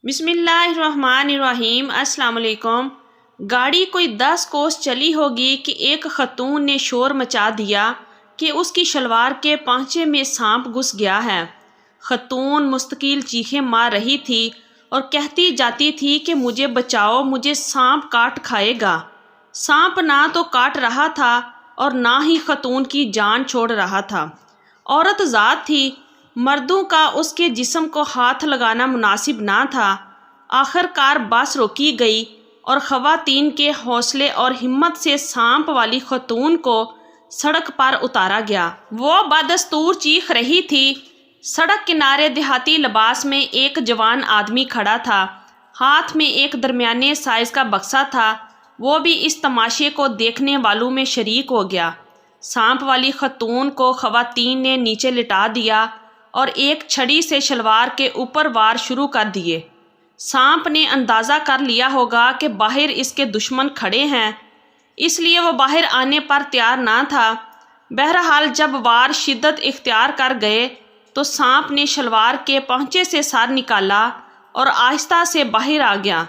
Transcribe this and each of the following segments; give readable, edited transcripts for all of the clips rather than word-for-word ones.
بسم اللہ الرحمن الرحیم۔ السلام علیکم۔ گاڑی کوئی 10 کوس چلی ہوگی کہ ایک خاتون نے شور مچا دیا کہ اس کی شلوار کے پانچے میں سانپ گھس گیا ہے۔ خاتون مستقل چیخیں مار رہی تھی اور کہتی جاتی تھی کہ مجھے بچاؤ، مجھے سانپ کاٹ کھائے گا۔ سانپ نہ تو کاٹ رہا تھا اور نہ ہی خاتون کی جان چھوڑ رہا تھا۔ عورت ذات تھی، مردوں کا اس کے جسم کو ہاتھ لگانا مناسب نہ تھا۔ آخر کار بس روکی گئی اور خواتین کے حوصلے اور ہمت سے سانپ والی خاتون کو سڑک پر اتارا گیا۔ وہ بدستور چیخ رہی تھی۔ سڑک کنارے دیہاتی لباس میں ایک جوان آدمی کھڑا تھا، ہاتھ میں ایک درمیانے سائز کا بکسا تھا۔ وہ بھی اس تماشے کو دیکھنے والوں میں شریک ہو گیا۔ سانپ والی خاتون کو خواتین نے نیچے لٹا دیا اور ایک چھڑی سے شلوار کے اوپر وار شروع کر دیے۔ سانپ نے اندازہ کر لیا ہوگا کہ باہر اس کے دشمن کھڑے ہیں، اس لیے وہ باہر آنے پر تیار نہ تھا۔ بہرحال جب وار شدت اختیار کر گئے تو سانپ نے شلوار کے پہنچے سے سر نکالا اور آہستہ سے باہر آ گیا۔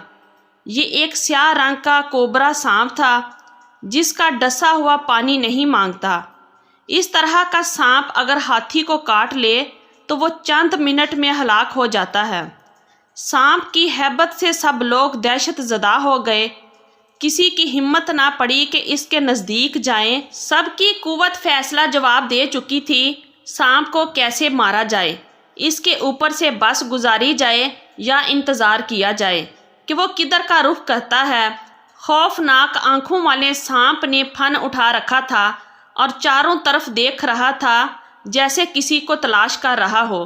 یہ ایک سیاہ رنگ کا کوبرا سانپ تھا جس کا ڈسا ہوا پانی نہیں مانگتا۔ اس طرح کا سانپ اگر ہاتھی کو کاٹ لے تو وہ چند منٹ میں ہلاک ہو جاتا ہے۔ سانپ کی ہیبت سے سب لوگ دہشت زدہ ہو گئے۔ کسی کی ہمت نہ پڑی کہ اس کے نزدیک جائیں۔ سب کی قوت فیصلہ جواب دے چکی تھی، سانپ کو کیسے مارا جائے، اس کے اوپر سے بس گزاری جائے یا انتظار کیا جائے کہ وہ کدھر کا رخ کرتا ہے۔ خوفناک آنکھوں والے سانپ نے پھن اٹھا رکھا تھا اور چاروں طرف دیکھ رہا تھا جیسے کسی کو تلاش کر رہا ہو۔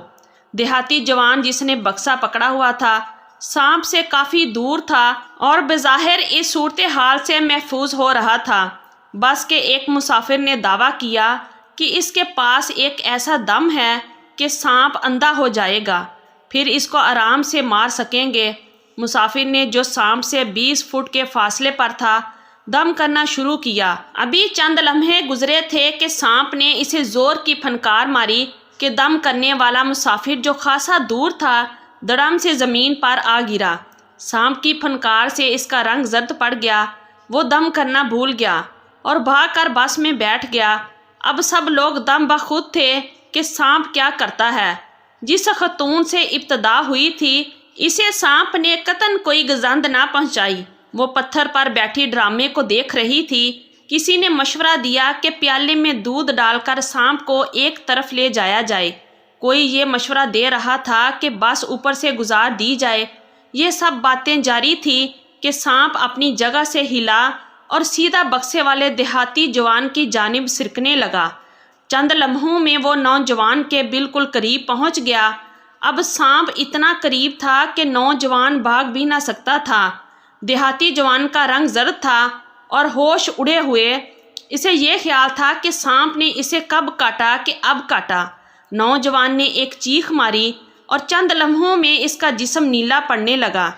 دیہاتی جوان جس نے بکسا پکڑا ہوا تھا سانپ سے کافی دور تھا اور بظاہر اس صورتحال سے محفوظ ہو رہا تھا۔ بس کے ایک مسافر نے دعویٰ کیا کہ اس کے پاس ایک ایسا دم ہے کہ سانپ اندھا ہو جائے گا، پھر اس کو آرام سے مار سکیں گے۔ مسافر نے جو سانپ سے 20 فٹ کے فاصلے پر تھا دم کرنا شروع کیا۔ ابھی چند لمحے گزرے تھے کہ سانپ نے اسے زور کی پھنکار ماری کہ دم کرنے والا مسافر جو خاصا دور تھا دڑم سے زمین پر آ گرا۔ سانپ کی پھنکار سے اس کا رنگ زرد پڑ گیا، وہ دم کرنا بھول گیا اور بھاگ کر بس میں بیٹھ گیا۔ اب سب لوگ دم بخود تھے کہ سانپ کیا کرتا ہے۔ جس خاتون سے ابتدا ہوئی تھی اسے سانپ نے قطعاً کوئی گزند نہ پہنچائی۔ وہ پتھر پر بیٹھی ڈرامے کو دیکھ رہی تھی۔ کسی نے مشورہ دیا کہ پیالے میں دودھ ڈال کر سانپ کو ایک طرف لے جایا جائے۔ کوئی یہ مشورہ دے رہا تھا کہ بس اوپر سے گزار دی جائے۔ یہ سب باتیں جاری تھی کہ سانپ اپنی جگہ سے ہلا اور سیدھا بکسے والے دیہاتی جوان کی جانب سرکنے لگا۔ چند لمحوں میں وہ نوجوان کے بالکل قریب پہنچ گیا۔ اب سانپ اتنا قریب تھا کہ نوجوان بھاگ بھی نہ سکتا تھا۔ دیہاتی جوان کا رنگ زرد تھا اور ہوش اڑے ہوئے۔ اسے یہ خیال تھا کہ سانپ نے اسے کب کاٹا کہ اب کاٹا۔ نوجوان نے ایک چیخ ماری اور چند لمحوں میں اس کا جسم نیلا پڑنے لگا۔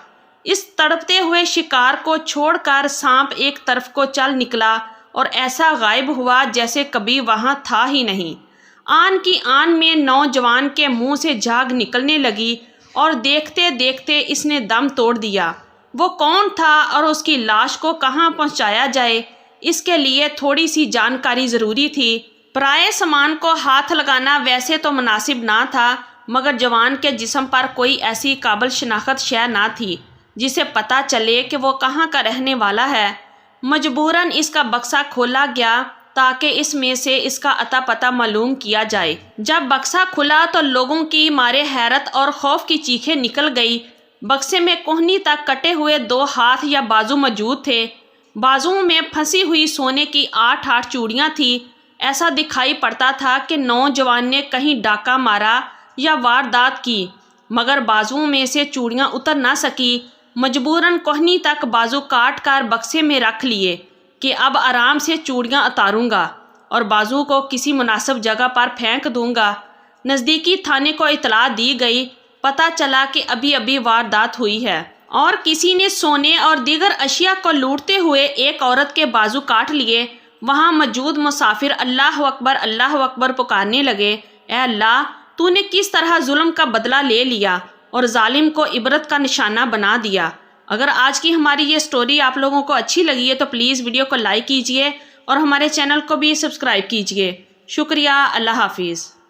اس تڑپتے ہوئے شکار کو چھوڑ کر سانپ ایک طرف کو چل نکلا اور ایسا غائب ہوا جیسے کبھی وہاں تھا ہی نہیں۔ آن کی آن میں نوجوان کے منہ سے جھاگ نکلنے لگی اور دیکھتے دیکھتے اس نے دم توڑ دیا۔ وہ کون تھا اور اس کی لاش کو کہاں پہنچایا جائے، اس کے لیے تھوڑی سی جانکاری ضروری تھی۔ پرائے سامان کو ہاتھ لگانا ویسے تو مناسب نہ تھا، مگر جوان کے جسم پر کوئی ایسی قابل شناخت شے نہ تھی جسے پتہ چلے کہ وہ کہاں کا رہنے والا ہے۔ مجبوراً اس کا بکسا کھولا گیا تاکہ اس میں سے اس کا اتا پتہ معلوم کیا جائے۔ جب بکسا کھلا تو لوگوں کی مارے حیرت اور خوف کی چیخیں نکل گئی۔ بکسے میں کوہنی تک کٹے ہوئے 2 ہاتھ یا بازو موجود تھے۔ بازوؤں میں پھنسی ہوئی سونے کی 8 چوڑیاں تھیں۔ ایسا دکھائی پڑتا تھا کہ نوجوان نے کہیں ڈاکہ مارا یا واردات کی، مگر بازوؤں میں سے چوڑیاں اتر نہ سکی۔ مجبوراً کوہنی تک بازو کاٹ کر بکسے میں رکھ لیے کہ اب آرام سے چوڑیاں اتاروں گا اور بازو کو کسی مناسب جگہ پر پھینک دوں گا۔ نزدیکی تھانے کو اطلاع دی گئی۔ پتہ چلا کہ ابھی واردات ہوئی ہے اور کسی نے سونے اور دیگر اشیاء کو لوٹتے ہوئے ایک عورت کے بازو کاٹ لیے۔ وہاں موجود مسافر اللہ اکبر پکارنے لگے، اے اللہ، تو نے کس طرح ظلم کا بدلہ لے لیا اور ظالم کو عبرت کا نشانہ بنا دیا۔ اگر آج کی ہماری یہ سٹوری آپ لوگوں کو اچھی لگی ہے تو پلیز ویڈیو کو لائک کیجئے اور ہمارے چینل کو بھی سبسکرائب کیجئے۔ شکریہ، اللہ حافظ۔